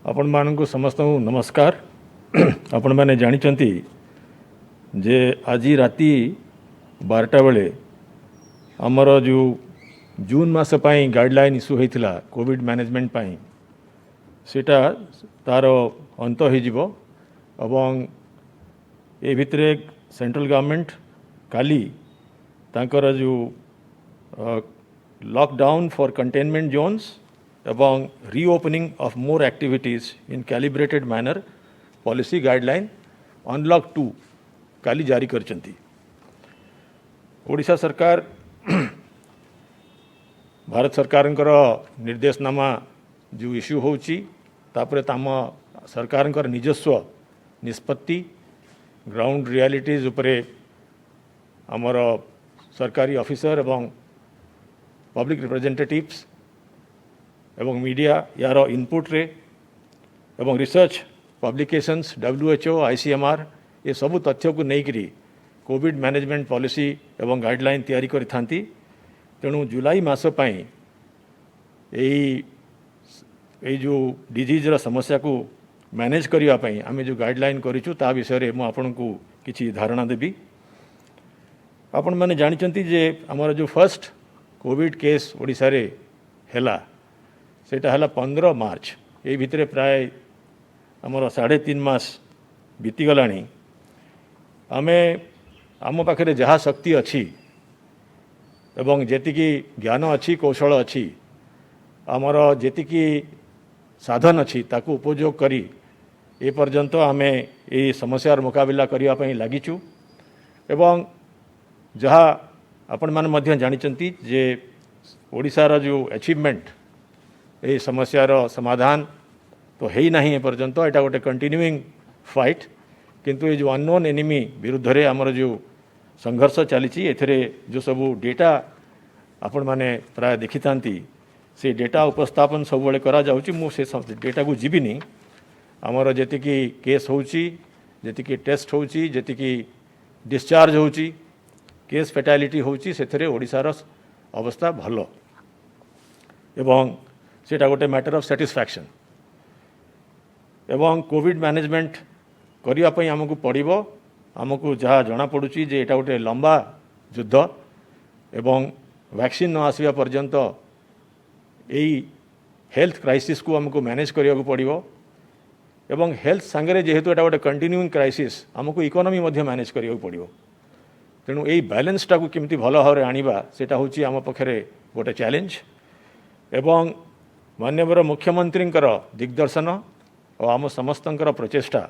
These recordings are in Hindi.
आपण मानक समस्त नमस्कार। आपण मैंने जानी जे आज राति 12टा बेले आमर जो जून मास गाइडलाइन इश्यू होता कोविड मैनेजमेंट पाई सेटा तार अंत हो ए भितरे सेंट्रल गवर्नमेंट काली तांकर जो लॉकडाउन फॉर कंटेनमेंट जोन्स एवं reopening of more activities in calibrated manner policy guideline unlock 2 काली जारी करचंती। ओडिशा सरकार भारत सरकार निर्देशनामा जो इश्यू होची तापरे ताम सरकार निजस्व निष्पत्ति ग्राउंड रियलिटीज उपरे आमर सरकारी ऑफिसर एवं पब्लिक रिप्रेजेंटेटिव्स एवं मीडिया यार इनपुट रे एवं रिसर्च पब्लिकेशंस WHO ICMR ये सबू तथ्य को लेकर कोविड मैनेजमेंट पॉलिसी एवं गाइडलाइन तैयारी करि थांती। तेणु जुलाई मास पई यही जो डिजीज समस्या को मैनेज करिया पई आमे जो गाइडलाइन करिछु ता विषय रे मु आपन को किछि धारणा देबी। आपण माने जानिचंती जे हमर जो फर्स्ट कोविड केस ओडिसा रे हैला सेटा हैला 15 मार्च। ये भितरे प्राय हमर 3.5 मास बीती गलानी। आमे आम पाखे जहाँ शक्ति अच्छी एवं जेतिकी ज्ञान अच्छी कौशल अच्छी आमर जेतिकी साधन अच्छी ताकू उपयोग करी ए पर्यंत आमे ये समस्यार मुकाबला करिया पई लागिचु एवं जहाँ आपण मान मध्य जानिचंती जे ओडिशार जो अचीवमेंट ये समस्यार समाधान तो है ही नहीं ए पर्यंत एटा गोटे कंटिन्यूइंग फाइट किंतु ये जो अननोन एनिमी विरुद्ध रे हमर जो संघर्ष चली एथरे जो सबू डेटा आपण माने प्राय देखि थांती से डेटा उपस्थापन सब बेले करा जाउची। मु से डेटा को जीविनी आमर जेतिकी केस होउची जेतिकी टेस्ट होउची जेतिकी डिस्चार्ज होउची केस फैटालिटी होउची सेथरे ओडिसार अवस्था भलो एवं सेटा गोटे मैटर ऑफ सैटिस्फैक्शन एवं कोविड मैनेजमेंट करिया पई हमकु पड़िबो। आमको जहाँ जना पड़ुची जे एटा गोटे लंबा युद्ध एवं वैक्सीन न आसवा पर्यंत यही हेल्थ क्राइसिस को हमको मैनेज करिया पड़िबो एवं हेल्थ सांगरे जेहेतु एटा गोटे कंटिन्यूइंग क्राइसिस हमको इकोनॉमी मध्य मैनेज करिया पड़िबो। तेणु यही बैलेंसटा को केमती भल भाव आनिबा सेटा होची आम पखरे गोटे चैलेंज एवं माननीय मुख्यमंत्री दिग्दर्शन और आम समस्तंकर प्रचेष्टा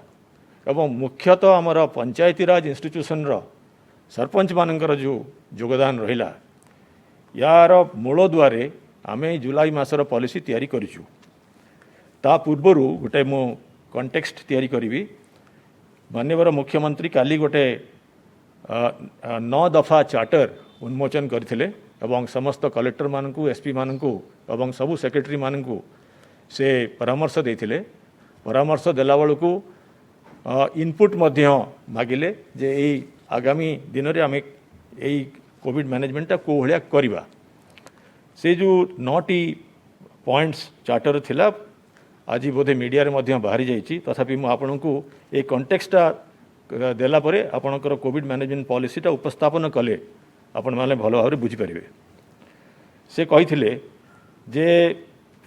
एवं मुख्यतः आमर पंचायती राज इंस्टीट्यूशन सरपंच मानकर जो योगदान रहिला यार मूल द्वारे आमे जुलाई मासर पॉलिसी तैयारी करिछु। ता पूर्वर गोटे मु कॉन्टेक्स्ट तैयारी करी। माननीय मुख्यमंत्री काली गोटे 9 दफा चार्टर उन्मोचन करथिले एवं समस्त कलेक्टर मानकू एसपी मानकू एवं सबू सेक्रेटरी मानकू से परामर्श देथिले। परामर्श देला बेलू इनपुट मध्य मागिले जे यही आगामी दिन में आम यही कोविड मैनेजमेंटा को भाया करवा से जो 9टी पॉइंट्स चार्टर थिला आज बोधे मीडिया रे मध्य बाहरी जाइए तथापि मु आपन को ए कॉन्टेक्स्टा देला परे आपनकर कोविड मैनेजमेंट पॉलिसीटा उपस्थापन कले आपण माने भलो भाव बुझी पारिबे। से कहिथिले जे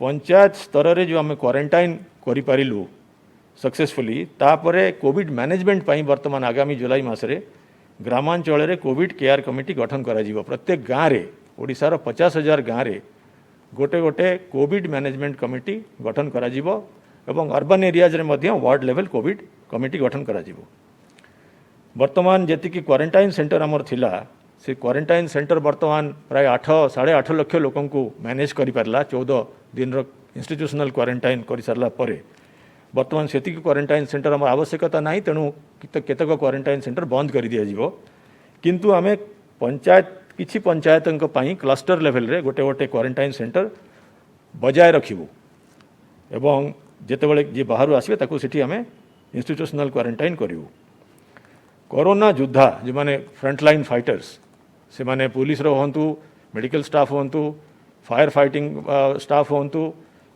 पंचायत स्तर रे जो आम क्वारंटाइन करि पारिलु सक्सेसफुली तापरे कोविड मैनेजमेंट पाई वर्तमान आगामी जुलाई मासरे ग्रामांचल रे कोविड केयर कमिटी गठन करा जीवो। प्रत्येक गाँव रे ओडिशार 50,000 गाँव रे गोटे गोटे कोविड मैनेजमेंट कमिटी गठन करा जीवो एवं अर्बन एरियाज रे मध्य वार्ड लेवल कोविड कमिटी गठन करा जीवो। वर्तमान जेतिकी क्वारंटाइन सेंटर आमर थिला से क्वारंटाइन सेंटर वर्तमान प्राय 8.5 लाख लोकन को मैनेज करि पारला। 14 दिन रो इंस्टीट्यूशनल क्वारंटाइन करि सारला परे वर्तमान से क्वारंटाइन सेंटर आम आवश्यकता ना। तेणु केतक क्वारंटाइन सेंटर बंद कर दि जाव किंतु आमे पंचायत किछि पंचायत क्लस्टर लेवल रे गोटे गोटे क्वारंटाइन सेंटर बजाय रखिबू एवं जेतेबेले जे बाहर आसबे ताकू सेठी आमे इंस्टीट्यूशनल क्वारंटाइन करिवू। कोरोना योद्धा जो माने फ्रंटलाइन फाइटर्स से माने पुलिस रो हंतु मेडिकल स्टाफ हंतु फायर फाइटिंग स्टाफ हंतु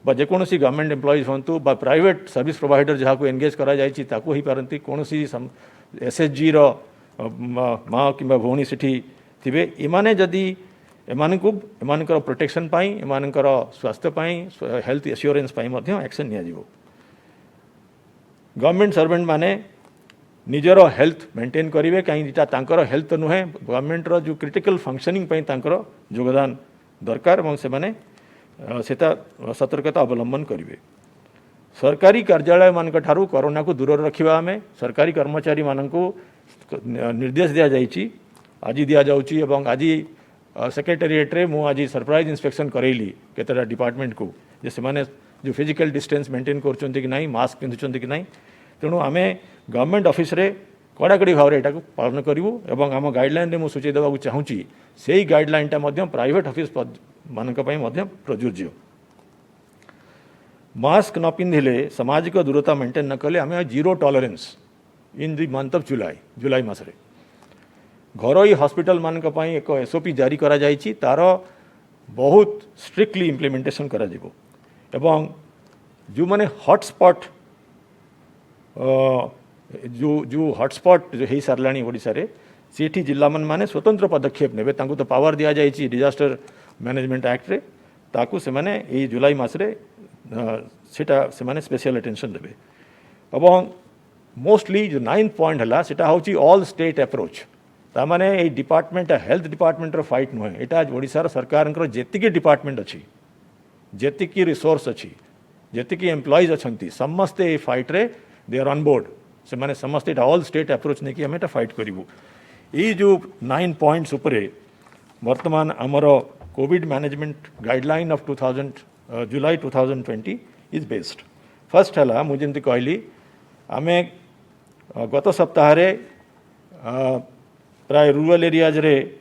बा जेकोसी गवर्नमेंट एम्प्लॉइज हूँ बा प्राइवेट सर्विस प्रोवाइडर जहाँ को एंगेज करा जाइछि ताकू ही पारती कौन एसएचजी माँ कि भौणी सेठी थिबे इमाने जदि एमानकर प्रोटेक्शन पाई एमानकर स्वास्थ्य पाई हेल्थ एश्योरेंस पाई मध्य एक्शन निया जिवो। गवर्नमेंट सर्वेंट माने निजर हेल्थ मेंटेन करेंगे कहीं तांकर हेल्थ तो नुहे गवर्नमेंटर जो क्रिटिकल फंक्शनिंग पाई तांकर योगदान दरकार और से माने सेता सतर्कता अवलंबन करेंगे। सरकारी कार्यालय मान ठारू कोरोना को दूर रखा आम सरकारी कर्मचारी मान निर्देश दि जाइए आज दि जाऊँगी आज सेक्रेटेरिएट रे मु आज सरप्राइज इंस्पेक्शन करेली केतटा डिपार्टमेंट को जे से माने जो फिजिकल डिस्टेंस मेंटेन कर ना मास्क पिंधुंट कि ना तेणु आम गवर्नमेंट ऑफिस रे कड़ाकड़ी भाव में पालन करूँ और आम गाइडलाइन में सूची देवाक चाहूँगी से गाइडलाइनटा प्राइवेट ऑफिस मानक प्रযোज्य। मास्क न पिंधिले सामाजिक दूरता मेंटेन न कले आम zero tolerance in the month of July मासरे घरोई हॉस्पिटल मानक पई एक एसओपी जारी करा जाइछि तार बहुत स्ट्रिक्टली इम्प्लीमेंटेशन करा जिवो एवं जो माने हॉटस्पॉट जो हॉटस्पॉट जो हो साराणी ओडिशा रे सेठी जिला माने स्वतंत्र पदक्षेप नेबे तांको तो पावर दिया जाइछि डिजास्टर मैनेजमेंट एक्ट रे ताकू से माने ए जुलाई मासरे सेटा से माने स्पेशल अटेंशन देबे एवं मोस्टली जो 9 पॉइंट हला सेटा होची all state approach तामाने A department health department row fight नुहे एटा ओडिशा सरकार जेतिकी डिपार्टमेंट अच्छी जेतिकी रिसोर्स अच्छी जेतिकी एम्प्लॉइज अच्छी समस्ते ए फाइट रे दे आर ऑन बोर्ड से माने समस्ते ऑल स्टेट अप्रोच नहीं कि आम फाइट करूँ। ये जो 9 पॉइंट्स उपरे वर्तमान आमर Covid management guideline of 2000 July 2020 is based. First है मुझे कहली आम गत सप्ताह प्राय रूरल एरियाज रे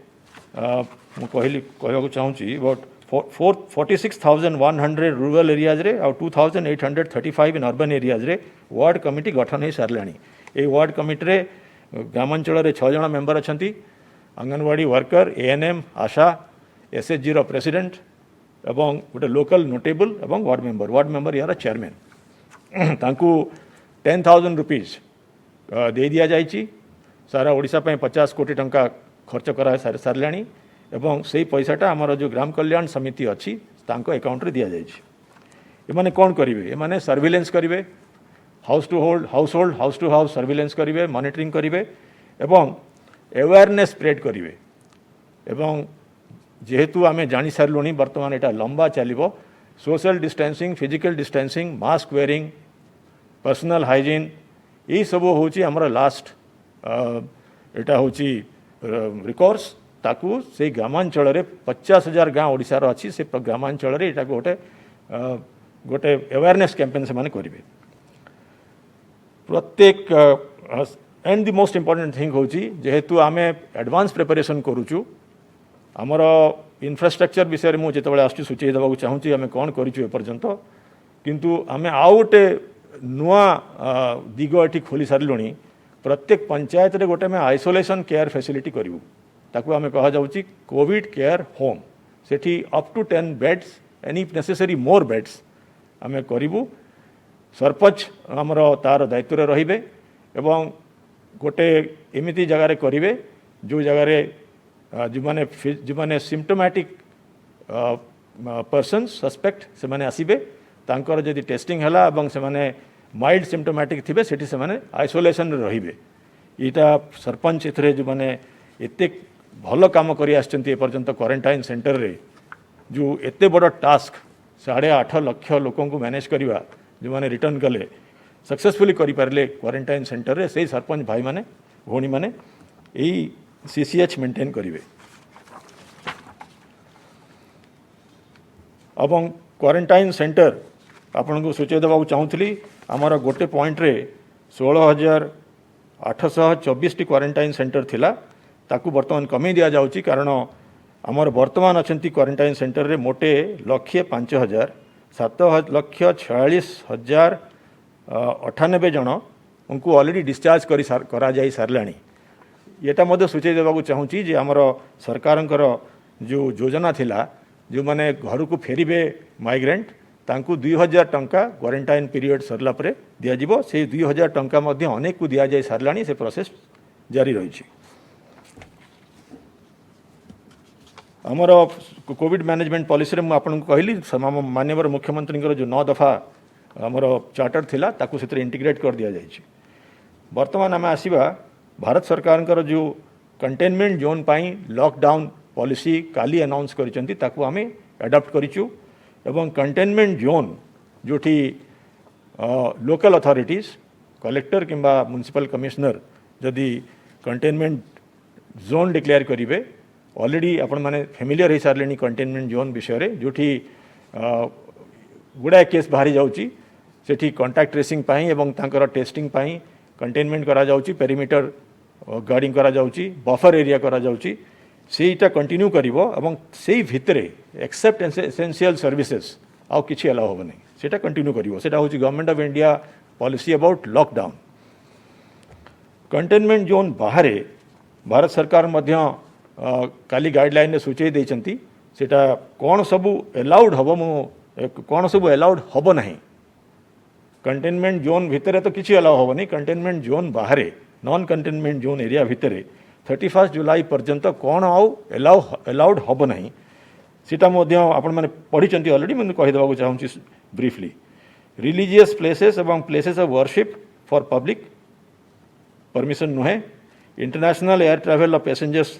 कहली कहूँ चाहूँगी बट 46,100 रूरल एरियाज रे और 2,835 इन अर्बन एरियाज रे वार्ड कमिटी गठन हो सारा। ये वार्ड कमिटी रे ग्रामांचल 6 जन मेंबर अच्छा अंगनवाड़ी वर्कर एएनएम आशा एसएचजी रो प्रेसिडेंट एवं गोटे लोकल नोटेबल एवं वार्ड मेंबर यार चेयरमैन तांकू 10,000 रुपीज दे दिया जाइए सारा ओडिशा पे 50 कोटी टंका खर्च करा सारा एवं से पैसाटा आमर जो ग्राम कल्याण समिति अच्छी तांको अकाउंट रे दिया जाइए। एमाने कौन करेंगे एमाने सर्विलेंस करेंगे हाउस टू हाउस सर्विलेंस करेंगे मॉनिटरिंग करेंगे एवं अवेयरनेस स्प्रेड करेंगे एवं जेहेतु आम जानी सारूँ बर्तमान यहाँ लंबा चलो social distancing physical distancing mask wearing personal hygiene ये सब हूँ आमर लास्ट एटा हूँ रिकोर्स ताकू से ग्रामांचल 50,000 गाँव ओडिशार अच्छी से ग्रामांचल यहाँ गोटे गोटे अवेयरनेस कैंपेन से माने करेंगे प्रत्येक and the most important thing हूँ जेहेतु आम एडवांस प्रिपरेशन करुचु आमर इंफ्रास्ट्रक्चर विषय में मुझे आसुची सूची देवाक चाहूँगी आम कौन करपर्यंत किंतु आम आउ गोटे नुआ दिग ये खोली सारे प्रत्येक पंचायत रे गोटे में आइसोलेशन केयर फैसिलिटी करूँ ताकू आम कह जाऊँगी कोविड केयर होम सेठी up to 10 beds any necessary more beds आम करूँ। सरपंच आमर तार दायित्व रे एवं गोटे एमती जगार करेंगे जो जगार जो मैंने सिम्टोमेटिक पर्सन सस्पेक्ट से माने आसीबे तांकर जदि टेस्टिंग हैला एवं से माने माइल्ड सिम्टोमेटिक थिबे सेठी से माने आइसोलेशन रे रहिबे। इटा सरपंच एथरे जो माने एते भल काम करी आछंती एपर्यंत क्वारंटाइन सेंटर रे जो एते बड़ टास्क 8.5 लाख लोकों को मैनेज करवा जो माने रिटर्न कले सक्सेसफुली करि पारले क्वारंटाइन सेंटर रे से सरपंच भाई माने भौणी माने यही सीसीएच मेंटेन करेंगे। अब क्वारंटाइन सेंटर आपन को सूचय देवाक चाहूँगी आमर गोटे पॉइंट रे 16,824 टी क्वारंटाइन सेंटर थिला ताकू बर्तमान कमी दिया जाउची कारण आमर वर्तमान अच्छी क्वारंटाइन सेंटर रे मोटे 1,05,000 7,46,098 जन उनको ऑलरेडी डिस्चार्ज करा जाई सारलाणी। येटा मध्य सूचय देवाक चाहूँगी जे आमर सरकारंकर जो योजना थिला जो माने घर को फेरिबे माइग्रेंट तांकू 2000 टंका क्वारंटाइन पीरियड सरला परे दिया जिवो से 2000 टंका मध्य अनेक को दिया जाय सारलानी से प्रोसेस जारी रही। आमर कोविड मैनेजमेंट पॉलिसी रे आपन कहली माननीय मुख्यमंत्री जो 9 दफा आमर चार्टर थिला ताकू से इंटीग्रेट कर दिया जायछि। वर्तमान आम आसवा भारत सरकार जो कंटेनमेंट जोन पाई लॉकडाउन पॉलिसी काली अनाउंस करिसेंती ताकू आमे एडॉप्ट करिचु एवं कंटेनमेंट जोन जोठी लोकल अथॉरिटीज कलेक्टर किंबा म्युनिसिपल कमिश्नर जदि कंटेनमेंट जोन डिक्लेयर करिवे ऑलरेडी आपण माने फेमिलियर हो सारे कंटेनमेंट जोन विषय रे जोठी गुड़ाए केस बाहरी जाउची सेठी कांटेक्ट ट्रेसिंग पाई एवं तांकर टेस्टिंग पाई कंटेनमेंट करा जाउची पेरीमीटर गार्डिंग करा जाउची बफर एरिया करा जाउची सेटा कंटिन्यू करिवो एवं सेही भितरे एक्सेप्ट एसेंशियल सर्विसेज आउ किछि अलाउ होबो नै सेटा कंटिन्यू करिवो सेटा होची government of India policy about lockdown. Containment zone बाहरे भारत सरकार मध्य काली गाइडलाइन सूचई देइचंती सेटा कोन सबु अलाउड हबो कोन सबु अलाउड हबो नाही। कंटेनमेंट जोन भितरे तो किछि अलाउ हबो नै कंटेनमेंट जोन बाहरे नॉन कंटेनमेंट जोन एरिया भितरे 31 जुलाई पर्यंत कौन आउ अलाउड हम ना सीटा आपण मैंने पढ़ी ऑलरेडी मुझे कहीदेक चाहूँगी ब्रीफली। रिलीजियस प्लेसेस एवं places of worship for public permission नुहे। International air travel of passengers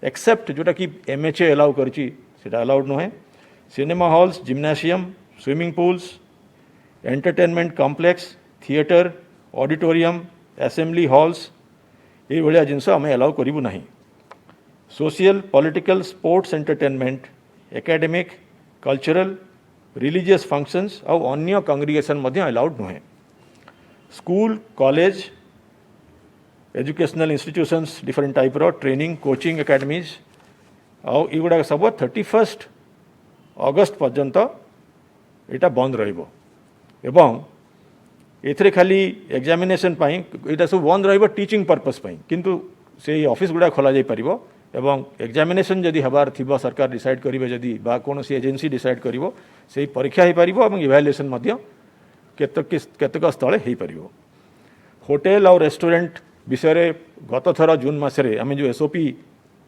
except जोटा कि MHA अलाउ करा अलाउड नुहे। Cinema halls gymnasium swimming pools entertainment complex theatre auditorium assembly halls ये भाया जिनस आम अलाउ करूँ ना। Social political sports entertainment academic cultural religious functions और अन्य कांग्रिगेशन अलाउड नुहे। School college educational institutions different type रो ट्रेनिंग कोचिंग एकेडमीज आउ युवा सब 31 अगस्त पर्यंत यहाँ बंद रहिबो एवं एथरे खाली एग्जामिनेशन पाई यहाँ सब बंद रहिबो टीचिंग पर्पस पाई किंतु से ऑफिस गुड़ा खोला जाई परिबो एवं एग्जामिनेशन जदि हबार थिबो सरकार डिसाइड करिवे जदि बा कोनोसी एजेंसी डिसाइड करिवो से परीक्षा हे परिबो एवं इवैल्यूएशन मध्य केतक स्थले हे परिबो। होटेल और रेस्टोरेंट विषय रे गत थर जून मासरे आम जो SOP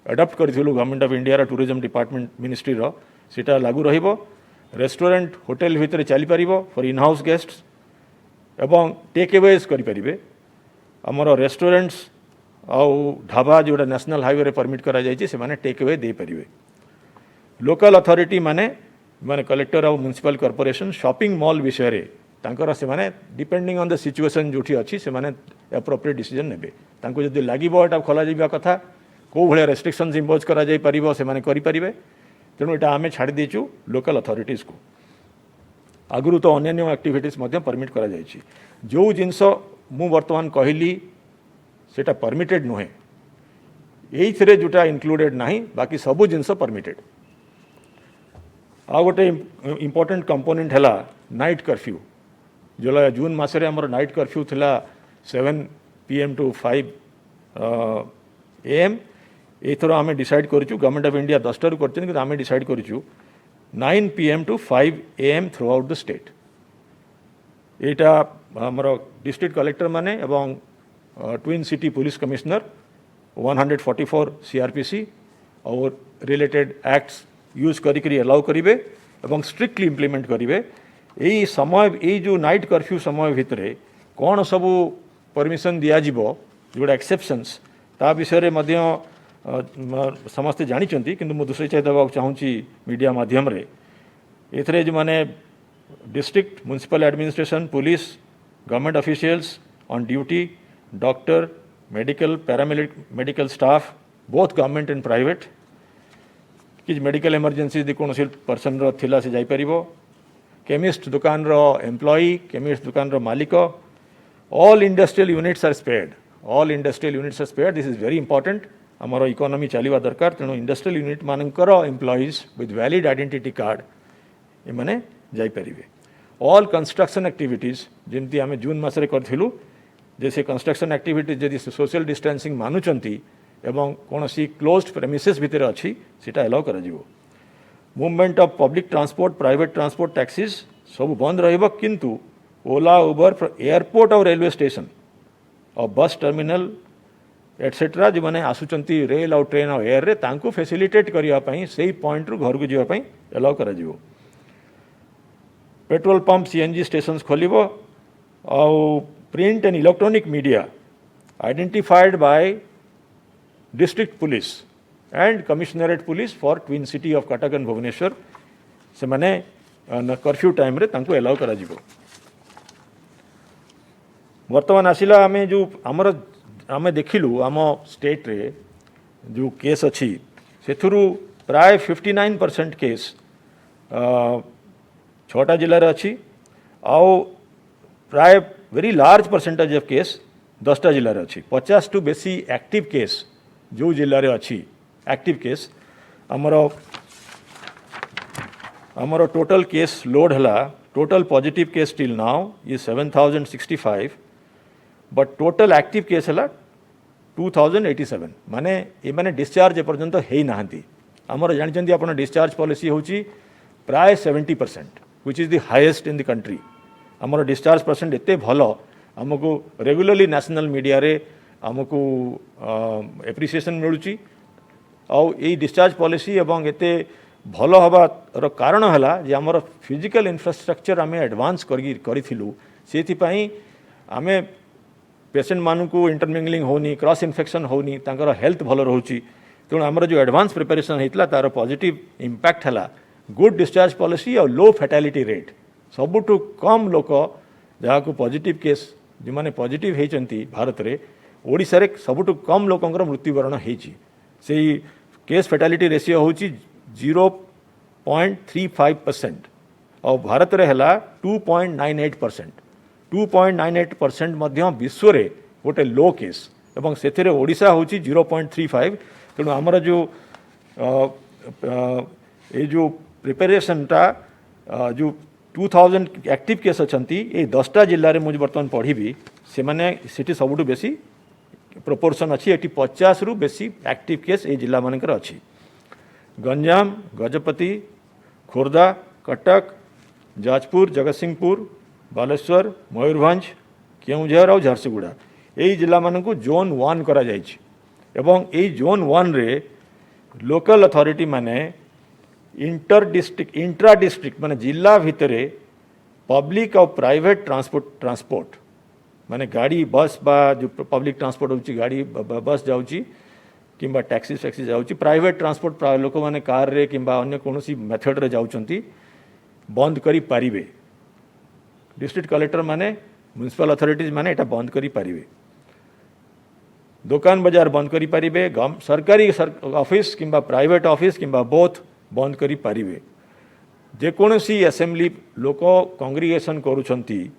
एडप्ट करूँ government of India tourism department ministry सीटा लागू रहिबो। रेस्टोरेंट होटेल भितर चली परिबो फॉर इन हाउस गेस्ट्स एवं टेक अवेज करें। आमर रेस्टोरेंट्स आउ ढाबा जोड़ा नेशनल हाईवे परमिट करा जायछि से माने टेक अवे दे परिबे। लोकल अथॉरिटी माने माने कलेक्टर और म्युनिसिपल कॉर्पोरेशन शॉपिंग मॉल विषय रे तांकर से माने डिपेंडिंग ऑन द सिचुएशन जोठी अच्छी से माने एप्रोप्रिएट डिसीजन नेबे। तांको जदि लागिबो एटा खोला जाइबा कथा को भले रेस्ट्रिक्शंस इम्पोज करा जाय परिबो से माने करि परिबे। तेणु एटा आमे छाड़ी देचु लोकल अथॉरिटीज को। आगुरु तो अन्य एक्टिविटीज मध्य परमिट करा जायछि। जो जिनस मु वर्तमान कहली सेटा परमिटेड नुहे एइथरे जोटा इंक्लूडेड नाही बाकी सबु जिनस परमिटेड। आ गोटे इंपोर्टेंट कंपोनेंट हैला नाइट कर्फ्यू जो जून मासरे हमर नाइट कर्फ्यू थिला 7 PM to 5 AM। एथर आम डिसाइड करूँ गवर्नमेंट ऑफ इंडिया 10 टारू कर आम डिसाइड करूँ 9 PM to 5 AM through out the state. यहाँ आमर डिस्ट्रिक्ट कलेक्टर माने एवं twin city police commissioner 144 CRPC और रिलेटेड एक्ट्स यूज करी अलाउ करेंगे एवं स्ट्रिक्टली इम्प्लीमेंट करेंगे। यही समय यही जो नाइट कर्फ्यू समय भितर कौन सबू परमिशन दिज्व जोड़ा एक्सेप्शंस ता विषय मध्य समस्ते जानी किंतु मुझे दूसरी चाहिए देवाक चाहूँगी मीडिया माध्यम रे एथरे जो माने district municipal administration police government officials on duty doctor medical paramedical staff both government and private कि मेडिकल इमरजेंसी यदि कौन पर्सन थिला से जाई परिबो। केमिस्ट दुकान रो एम्प्लॉई केमिस्ट दुकान रो मालिक all industrial units are spared. All industrial units are spared. This is very important. आमर इकोनॉमी चलवा दरकार तेणु इंडस्ट्रियल यूनिट मानकर employees with valid identity card एमाने जाई परिबे। ऑल कंस्ट्रक्शन एक्टिविटीज जमती आम जून मासरे करूँ जैसे कंस्ट्रक्शन एक्टिविटीज जदि सोशल डिस्टेंसिंग मानुचंती एवं कौन सी क्लोज्ड प्रेमिसेस भितर अच्छी सीटा अलाउ करा जिवो। Movement of public transport private transport taxis सब बंद रहिबो किंतु ओला उबर एयरपोर्ट और रेलवे स्टेशन और बस टर्मिनल एटसेट्रा जो मैंने आसुचंती रेल और ट्रेन और एयर रे तांको फैसिलिटेट करिया पई सेही पॉइंट रु घर को जीवा पई अलाउ करा जिवो। पेट्रोल पंप सीएनजी स्टेशंस खोलिबो और print and electronic media identified by district police and commissionerate police for twin city of Cuttack and Bhubaneswar से माने कर्फ्यू टाइम रे तांको अलाउ करा जिवो। वर्तमान आसिला आमे जो हमर आमे देखिलु आम स्टेट रे जो केस अच्छी से प्राय 59% केस 6टा जिले अच्छी आउ प्राय very large percentage of case 10टा जिले अच्छी 50 टू बेसी एक्टिव केस जो जिले में अच्छी एक्टिव केस आमर टोटल केस लोड है total positive case till now ये 7065 बट टोटल एक्टिव केस है 2087 माने ये माने डिस्चार्ज एपर्यंत है ना आमर जानते आप डिस्चार्ज पॉलिसी होची प्राय 70% which is the highest in the country. आमर डिस्चार्ज परसेंट एते भलो आमको रेगुलरली नेशनल मीडिया रे आमको एप्रिसिएशन मिलूची और ये डिस्चार्ज पॉलिसी एवं एते भलो हबार कारण है जे आमर फिजिकल इंफ्रास्ट्रक्चर आम एडवांस करिथिलु सेथि पई आमे पेसेंट मानू को इंटरमिंगलिंग होनी क्रॉस इन्फेक्शन होनी तांकर हेल्थ भल रोची तेणु आमर जो एडवांस प्रिपरेशन होता तार पॉजिटिव इंपैक्ट है गुड डिस्चार्ज पॉलिसी और लो फैटालिटी रेट सबुठु कम लोक जहाँ को पॉजिटिव केस जो मैंने पॉजिटिव होती भारत में ओडिशा रे सबुठु कम लोकंकर मृत्युवरण होती से केस फैटालिटी रेशियो होची 0.35% और भारत रे हला 2.98%। 2.98% मध्य विश्व रे गोटे लो केस एवं से ओडिशा होची 0.35। तेणु आमर जो ये जो प्रिपेरेशनटा जो 2000 एक्टिव केस अच्छा ये 10टा जिले में मुझे बर्तमान पढ़ी से मैंने सिटी सबुठु बेसी प्रोपोर्शन अच्छी ये 50 रु बेसी एक्टिव केस ये जिला मानकर अच्छी गंजाम गजपति खोर्धा कटक जाजपुर जगतसिंहपुर बालेश्वर मयूरभंज केउझर और झारसुगुड़ा यही जिला मानक जोन 1 करा जायछि एवं यही जोन 1 रे लोकल अथॉरिटी माने इंटर डिस्ट्रिक्ट इंट्रा डिस्ट्रिक्ट माने जिला भितरे पब्लिक और प्राइवेट ट्रांसपोर्ट माने गाड़ी बस बा जो पब्लिक ट्रांसपोर्ट होची गाड़ी बस जाउची किंबा टैक्सी फैक्सी जाउची प्राइवेट ट्रांसपोर्ट लोक माने कार रे किंबा अन्य कोनोसी मेथड रे जाउचंती बंद करी पारिबे। डिस्ट्रिक्ट कलेक्टर माने म्युनिसिपल अथॉरिटीज माने एटा बंद करी पारिबे। दुकान बाजार बंद करी पारिबे सरकारी ऑफिस किंबा प्राइवेट ऑफिस किंबा बोथ बंद करी पारिबे। जेकोसी असेंबली लोक कांग्रिगेशन करूछंती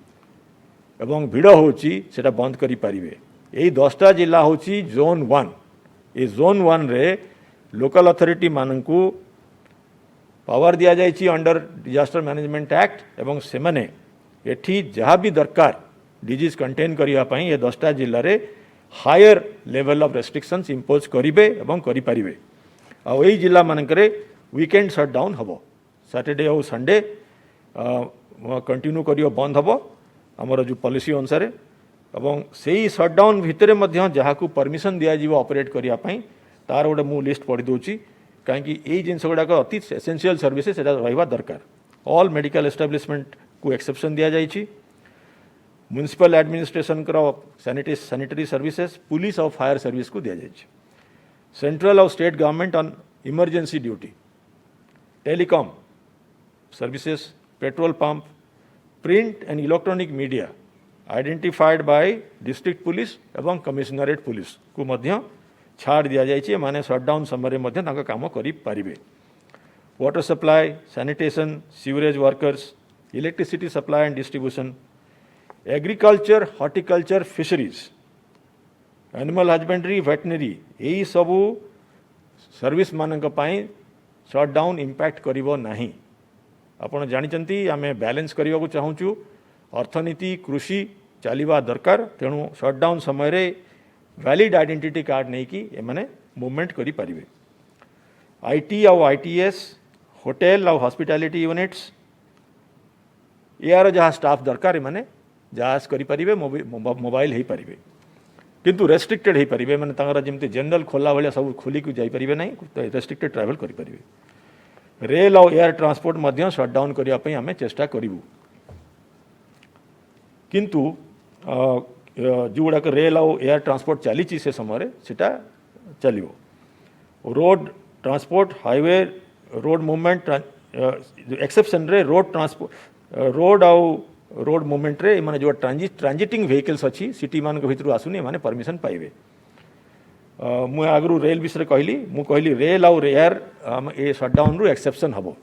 एवं भिड़ होची सेटा बंद करी पारिबे। यही 10टा जिला होची जोन 1। ये जोन 1 रे लोकल अथॉरिटी मानकू पावर दिया जायछि अंडर डिजास्टर मैनेजमेंट एक्ट एवं से माने एठी जहाँ भी दरकार डिजीज कंटेन करिया पई ये 10टा जिले रे higher level of restrictions impose करिबे एवं करि पारिबे। आ एही जिला मानकरे वीकेंड शटडाउन हबो सैटरडे और संडे कंटिन्यू करियो बंद हबो आमर जो पॉलिसी अनुसार एवं सेही शटडाउन भितरे मध्य जहाँ को परमिशन दिया जीवो ऑपरेट करिया पई तार गोटे मु लिस्ट पढ़ी दूची कहीं यही जिनस गुड़ाक अति एसेंशियल सर्विसेस रहा दरकार। ऑल मेडिकल एस्टाब्लिशमेंट को एक्सेप्शन दिया जाइछि। Municipal administration sanitary services police और फायर सर्विस को दिया जाइछि। सेंट्रल और state government on emergency duty telecom services petrol pump print and electronic media identified by district police एवं कमिश्नरेट पुलिस को मध्य छाड़ दिया जाइए माने शटडाउन समय मध्य तांका काम करि पारिबे। Water supply sanitation sewerage workers electricity supply and distribution agriculture horticulture fisheries animal husbandry veterinary यही सबू सर्विस मानक पई शटडाउन इंपैक्ट करिवो नाही। आपण जानिचंती आमे बैलेंस करिवा को चाहूचु अर्थनीति कृषि चलिबा दरकार तेणु शटडाउन समय रे वैलिड आइडेंटिटी कार्ड नहीं कि एमाने मूवमेंट करि पारिबे। आईटी और आईटीएस होटेल और हॉस्पिटैलिटी यूनिट्स यार जहाँ स्टाफ दरकार मैंने जहाज करें मोबाइल हो पारे किंतु रेस्ट्रिक्टेड हो पारे मैंने जमी जनरल खोला भाया सब खोलिक जापरें ना रेस्ट्रिक्टेड ट्रावेल करें रेल और एयर ट्रांसपोर्ट सटडाउन करने आम चेष्टा करूँ किंतु जो गुड़ाक रेल और एयर ट्रांसपोर्ट चली से समय सेटा चलो road transport highway road movement exception रे रोड ट्रांसपोर्ट रोड आउ रोड मूवमेंट रे माने जो ट्रांजिटिंग व्हीकल्स अच्छी सिटी मान भर आसुनी माने परमिशन पाइबे मुझे आगु रेल विषय कहली मुझे रेल आउ एयर ए सटडाउन रु एक्सेप्शन हम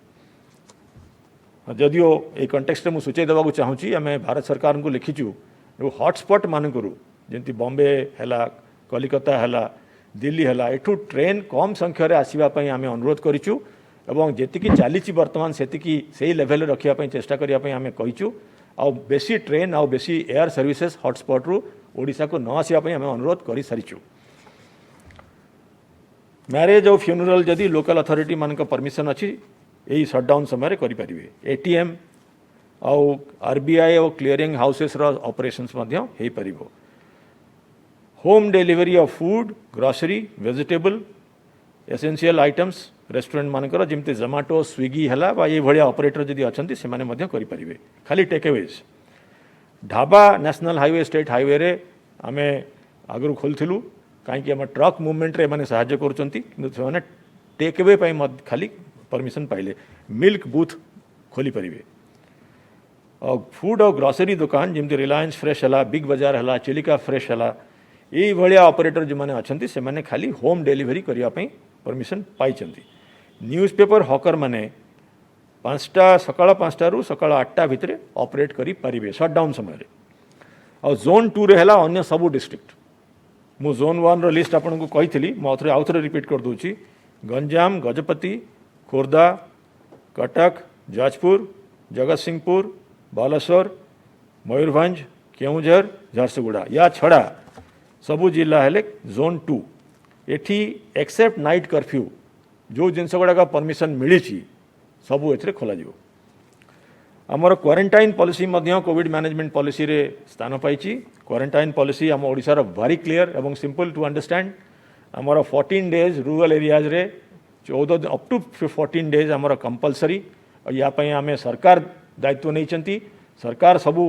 जदिओ ये कंटेक्स्ट में सूचई देवा चाहूँगी आम भारत सरकार को लिखीचु जो हॉटस्पॉट मानक जमी बॉम्बे है कलिकता है दिल्ली है एठू ट्रेन कम संख्यार आसवाई आम अनुरोध करूँ एवं जी चली बर्तमान से लेवल रखापी चेष्टा करने आम कहीचु आ बेसी ट्रेन आ बेसी एयर सर्विसेज हॉटस्पॉट रु ओडिशा को न आसवाई आम अनुरोध कर सारीचु मैरेज और फ्यूनरल जदि लोकल अथॉरिटी मान परमिशन अच्छी यही सटडाउन समय करें एटीएम आउ आरबीआई और क्लीयरिंग हाउसेस ऑपरेशंस हो पार home delivery of food grocery vegetable essential items restaurant मानकर जमी जोमाटो स्विगी है ये भाया ऑपरेटर जदि अच्छा से करें खाली takeaways dhaba national highway state highway रे आम आगु खोलूँ कहीं आम ट्रक मुवमेंट रे माने साहाय्य कर टेकअवे खाली परमिशन पाइले मिल्क बूथ खोली पारे और फूड और ग्रोसरी दुकान जमी रिलायंस फ्रेश है बिग बाजार है चिलिका फ्रेश है ये भाया ऑपरेटर जो मैंने अच्छा से मैंने खाली होम डिलीवरी करने परमिशन पाई न्यूज़ पेपर हॉकर मैंने 5टा सकाळ 5टा रु सकाळ 8टा भितर ऑपरेट करि पारिबे सटडाउन समय और जोन 2 रे हला अन्य सबु डिस्ट्रिक्ट मु जोन 1 रो लिस्ट आपन को कहितली म आउथरे रिपीट कर दूची गंजाम गजपति खोर्धा कटक जाजपुर जगतसिंहपुर बालेश्वर मयूरभंज केउझर झारसुगुड़ा या छड़ा सबु जिला हेले जोन 2 एठी एक्सेप्ट नाइट कर्फ्यू जो जिनस गुड़ाक परमिशन मिली सबू ए खोल आमर quarantine policy Covid management policy रे स्थान पाई क्वारंटाइन पॉलिसी आम ओडिशार भारी क्लियर एवं सिंपल टू अंडरस्टैंड आमर 14 डेज रूरल एरियाज रे 14 अप टू 14 डेज आमर कंपलसरी यापाई आम सरकार दायित्व नहीं सरकार सबू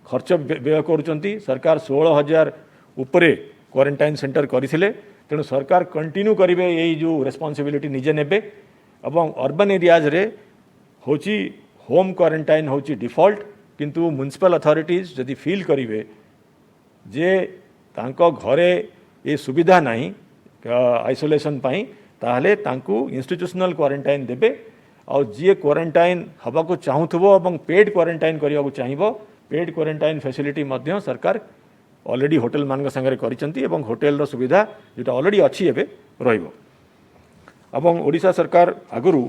खर्च व्यय कर सरकार 16,000 उपरे क्वारंटाइन सेंटर करथिले तेणु सरकार कंटिन्यू करेंगे यही जो रेस्पॉन्सिबिलिटी निजे नेबे एवं अर्बन एरियाज रे होची होम क्वारंटाइन होची डिफॉल्ट किंतु म्युनिसिपल अथॉरिटीज जदि फील करेंगे जे तांको घरे ये सुविधा नहीं आइसोलेशन पाई ताहले तांको इंस्टीट्यूशनल क्वारंटाइन देबे और जी क्वारंटाइन हवा को चाहूथबो एवं पेड क्वारंटाइन करने को चाहिए पेड क्वारंटाइन फैसिलिटी मध्य सरकार ऑलरेडी होटेल मान संगे करिसेंती एवं होटेल सुविधा जोटा ऑलरेडी अच्छी एबे रहिबो एवं ओडिशा सरकार आगुरु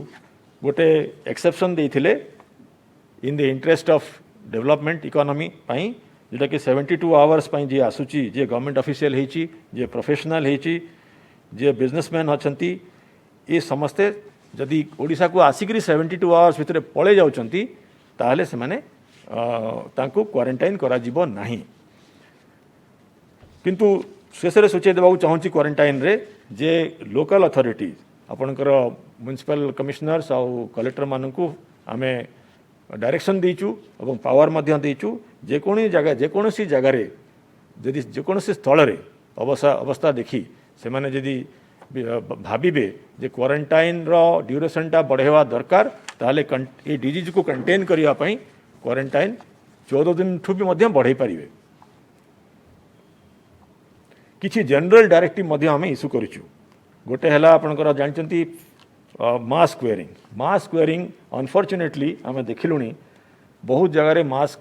गोटे एक्सेप्शन देइथिले in the interest of development economy पाई जोटा कि 72 आवर्स पाई जे आसुची जे गवर्नमेंट ऑफिशियल हेची जे प्रोफेशनल हेची जे बिजनेसमैन अछंती ये समस्ते जदि ओडिशा को आसिक 72 आवर्स भितर पळे जाउचंती ताहले से माने तांको क्वारंटाइन करा जिवो नाही किंतु शेष सूचई देवा चाहूँगी क्वारंटाइन रे जे लोकल अथॉरिटीज आपणकर म्युनिसिपल कमिशनर्स आउ कलेक्टर मानू आम डायरेक्शन देचु और पावर देचु जेकोसी जगार जदि जेकोसी स्थल अवस्था देखी से माने जदि भाविबे जे क्वारंटाइन रो ड्यूरेशनटा बढ़ेवा दरकार ताले ये डिजीज को कंटेन करने क्वारंटाइन 14 दिन ठू भी बढ़े पारे किसी जनरल डायरेक्टिव आम इश्यू करूँ गोटे है आपंकर जानते मास्क वेयरिंग अनफॉर्चुनेटली आम देखिलुणी बहुत जगह मास्क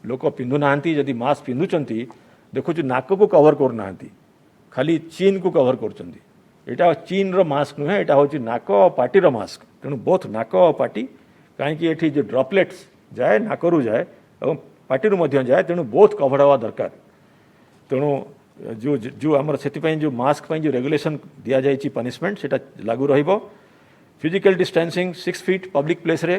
लोक पिंधुना जदि मास्क पिंधुंट देखु नाक को कवर करना खाली चीन को कवर कर चीन रो मास्क नुहे यहाँ हूँ नाक पार्टी मास्क तेणु बोथ नाक पार्टी कहीं जो ड्रपलेट्स जाए नाकरू जाए और पार्टी जाए तेणु बोथ कवर हवा दरकार तेणु जो जो आमर से जो मास्क जो रेगुलेशन दि जाए पनिशमेंट से लागू रहिबो physical distancing 6 feet public place रे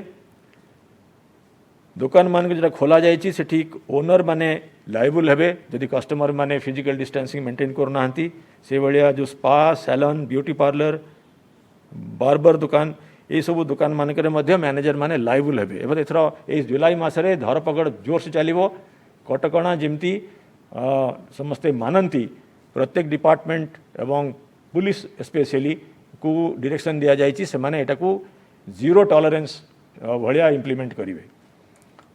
दुकान मान जो खोल जाइए से ओनर माने लाइबल हेबे जदि कस्टमर माने फिजिकल डिस्टेंसिंग मेंटेन करना से भाया जो spa salon beauty parlour barber दुकान ये सब दुकान मानक मैनेजर माने लाइबल हेबे एवं एथर ये जुलाई मसरे धरपकड़ जोर से चलो कटकणा जमती समस्ते मानती प्रत्येक डिपार्टमेंट एवं पुलिस स्पेशली को डायरेक्शन दिया जाइए से माने एटा को जीरो टॉलरेंस भाया इम्प्लीमेंट करेंगे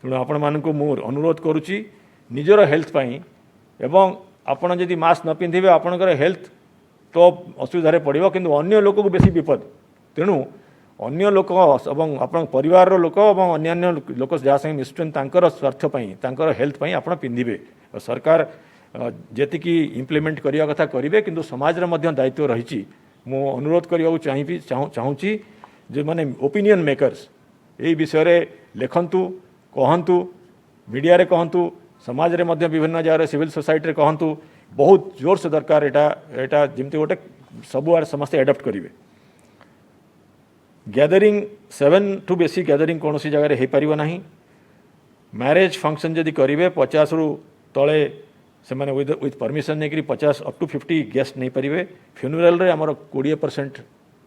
तेणु आपण मान मु अनुरोध करुच्ची निजर हेल्थ पाई एवं आपण जदि मास्क न पिंधे आपणकर हेल्थ तो असुविधा पड़ो किंतु अन्य लोक को बेसी विपद तेणु अन्य लोक एवं आप परिवार लोक और अन्य लोक जहाँ संगे मिशुन स्वार्थपाई हेल्थ पाई आप पिंधे सरकार जी इम्प्लीमेंट करने कथा करेंगे किंतु समाज में दायित्व रही मु अनुरोध करने चाहिए चाहूँगी जो मैंने ओपिनियन मेकर्स यही विषय लिखंतु कहतु मीडिया रे कहतु समाज रे मध्य विभिन्न जगह सिविल सोसाइटी रे कहतु बहुत जोर से दरकार एटा जमती गोटे सबुआड़ समस्ते एडप्ट करेंगे गैदरिंग 7 टू बेसी गैदरिंग कौन सी जगह हो पार ना मैरेज फंक्शन जदि करेंगे 50 रु तले से मैंने विथ परमिशन नहीं 50 अप टू 50 गेस्ट नहीं पारे फ्यूनराल रे आमर 20%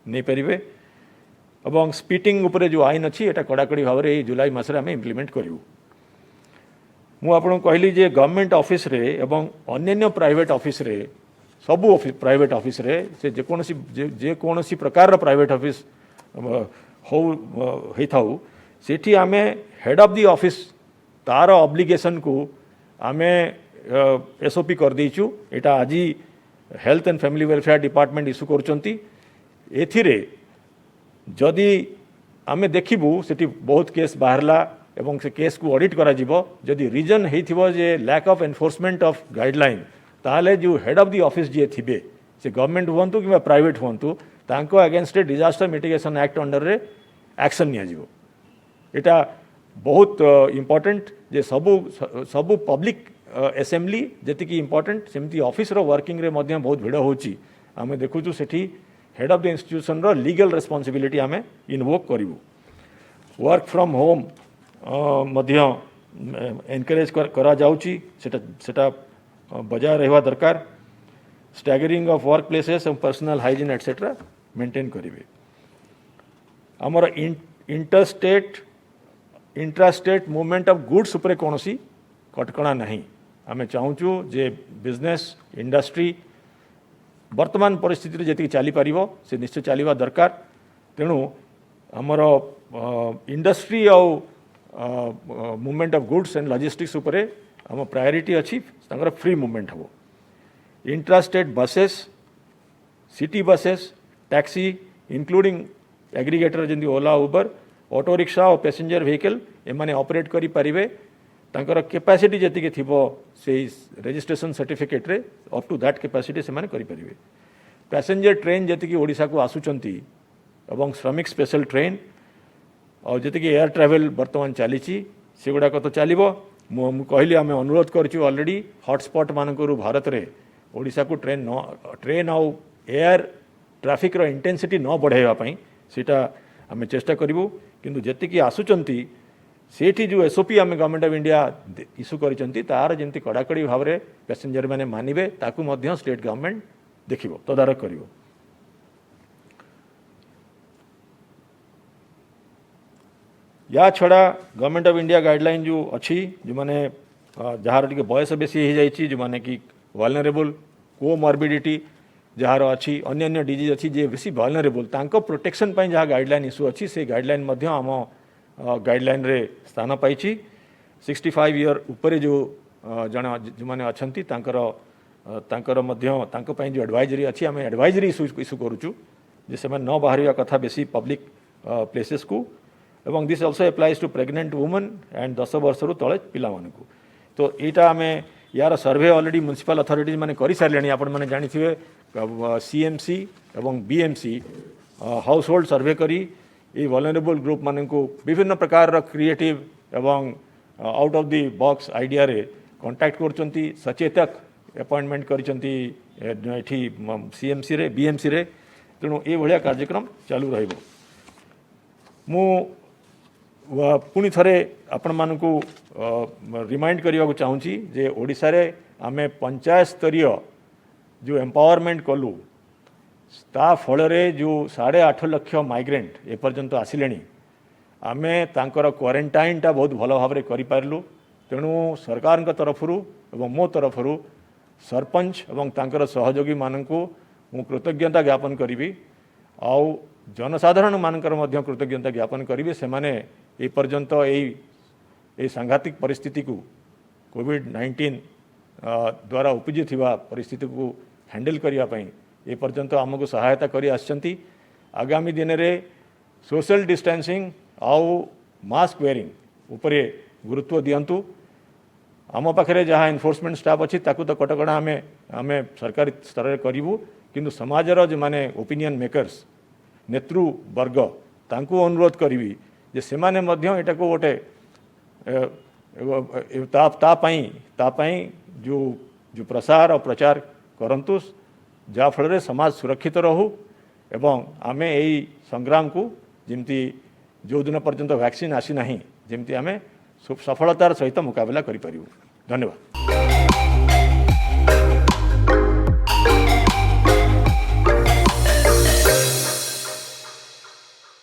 नहीं पारे एवं स्पीटिंग उपरे जो आईन अच्छी एटा कड़ाकड़ी भाव में जुलाई मसरे आम इम्प्लीमेंट करूँ मु आपको कहली जे गवर्नमेंट ऑफिस रे एवं अन्य प्राइवेट ऑफिस रे सबू प्राइवेट ऑफिस रे से जेकोसी प्रकार प्राइवेट ऑफिस हो सेठी आमे हेड ऑफ द ऑफिस तार ऑब्लिगेशन को आमे एसओपी कर देचु एटा आज health and family welfare department issue करचंती एथिरे जदि आमे देखिबू सेठी बहुत केस बाहरला एवं से केस को ऑडिट करा जिवो जदि रीजन हेथिबो जे lack of enforcement of guideline ताले जो हेड ऑफ द ऑफिस जे थिबे से गवर्नमेंट हुंतु कि प्राइवेट हुंतु तांको against disaster mitigation act under रे एक्शन निया जिवो एटा बहुत इंपोर्टेंट जे सबु पब्लिक असेंबली जति इंपोर्टेंट सेमती ऑफिस रो वर्किंग रे मध्य बहुत भिड़ होची आमे देखुछु सेठी हेड ऑफ द इंस्टीट्यूशन रो लीगल रेस्पॉन्सिबिलिटी आमे इनवोक करिवु work from home Madhya encourage करा जाउची सेटा बजाय रहवा दरकार स्टैगरिंग ऑफ वर्क प्लेसेस और पर्सनल हाइजीन एटसेट्रा मेंटेन करेंगे आमर इंट्रास्टेट मूवमेंट ऑफ गुड्स उपरे कौन सी कटकणा नहीं आमे चाहूँ जे बिजनेस इंडस्ट्री वर्तमान परिस्थिति जी चली पार से निश्चय चलवा दरकार तेणु आमर इंडस्ट्री और movement of goods and logistics उपरे आम प्रायोरिटी अच्छी फ्री मूवमेंट हम intrastate buses city buses taxi including aggregator जमी ओला उबर ऑटो रिक्शा और पैसेंजर व्हीकल एमाने ऑपरेट करि परिबे तांकर कैपेसिटी जति थिबो से रजिस्ट्रेशन सर्टिफिकेट रे अप टू दैट कैपेसिटी से माने करि परिबे पैसेंजर ट्रेन जति ओडिशा को आसुचंती एवं श्रमिक स्पेशल ट्रेन और जति एयर ट्रैवल वर्तमान चली से गुड़ाक तो चलो मु कहली आम अनुरोध करूँ ऑलरेडी हॉटस्पॉट मानक भारत रे ओडिशा को ट्रेन आउ एयर ट्रैफिक रो इंटेंसिटी न बढ़ावाई सीटा आम चेष्टा करूँ किंतु जी आसुचंती सेठी जो एसओपी आम गवर्नमेंट ऑफ इंडिया इश्यू करिसेंती तार जमी कड़ाकड़ी भाव में पैसेंजर मैंने मानिबे ताकू मध्य स्टेट गवर्नमेंट देखिबो तदारख करिवो। या छड़ा गवर्नमेंट ऑफ इंडिया गाइडलाइन जो अच्छी जो मैंने जार टी बयस बेसी हो जाए जो मैंने कि वल्नरेबल कोमॉर्बिडिटी जार अच्छी अन्य डिजीज अच्छी जे बेसी वल्नरेबल तांको प्रोटेक्शन पाई जहाँ गाइडलाइन इश्यू अच्छी से गाइडलाइन मध्य आम गाइडलाइन रे स्थान पाई 65 ईयर उपरे जो जन जो मैंने अच्छी तांकर मध्य तांको पाई जो एडवाइजरी अच्छी आम एडवाइजरी इश्यू करूँ जे से न बाहर कथा बेसी पब्लिक प्लेसेस को एवं this also applies to pregnant woman and 10 वर्ष रु तले पिला मानकु तो यहाँ आम यार सर्वे ऑलरेडी म्युनिसिपल अथॉरिटीज मैंने कर सारे आपण मैंने जानिथिबे सीएमसी एवं बीएमसी हाउस होल्ड सर्वे करी ये वल्नरेबल ग्रुप मानकु विभिन्न प्रकार क्रिएटिव एवं out of the box idea रे कांटेक्ट करचंती सचेतक अपॉइंटमेंट करिसंती एठी सीएमसी रे बीएमसी रे तेणु ये भाया कार्यक्रम चालू रहिबो। मु पुणी थरे आपण मानकु रिमाइंड करने को चाहूँगी जे ओडिशा रे आमे पंचायत स्तरीय जो एम्पावरमेंट कलु ता फल जो 8.5 लाख माइग्रेंट एपर्यंत आसिले आमे तांकर क्वारंटाइन टा बहुत भल भाव करूँ। तेणु सरकार तरफ मो तरफ सरपंच एवं तांकर सहयोगी मानकु मु कृतज्ञता ज्ञापन करी आउ जनसाधारण मानकर मध्य कृतज्ञता ज्ञापन करी से माने ए पर्यंत ए सांघातिक परिस्थिति को कोविड-19 द्वारा उपजी थिबा परिस्थिति को हैंडल करने ए पर्यंत आमको सहायता करी आछंती। आगामी दिन में सोशल डिस्टेंसिंग आउ मास्क वेयरिंग उपरे गुरुत्व दियंतु। आम पाखे जहाँ एनफोर्समेंट स्टाफ अच्छी ताकू तो कटकणा आमे सरकारी स्तर में करूँ किंतु समाजर जो माने ओपिनियन मेकर्स नेतृवर्ग तांकू अनुरोध करी जे से माने मध्य एटा को गोटे तापाई जो जो प्रसार और प्रचार करंतु जाफल समाज सुरक्षित रहू एवं आमे यही संग्राम को जमती जो दिन पर्यंत वैक्सीन आसी ना जमती आमे सफलतार सहित मुकाबला करि परिबु। धन्यवाद।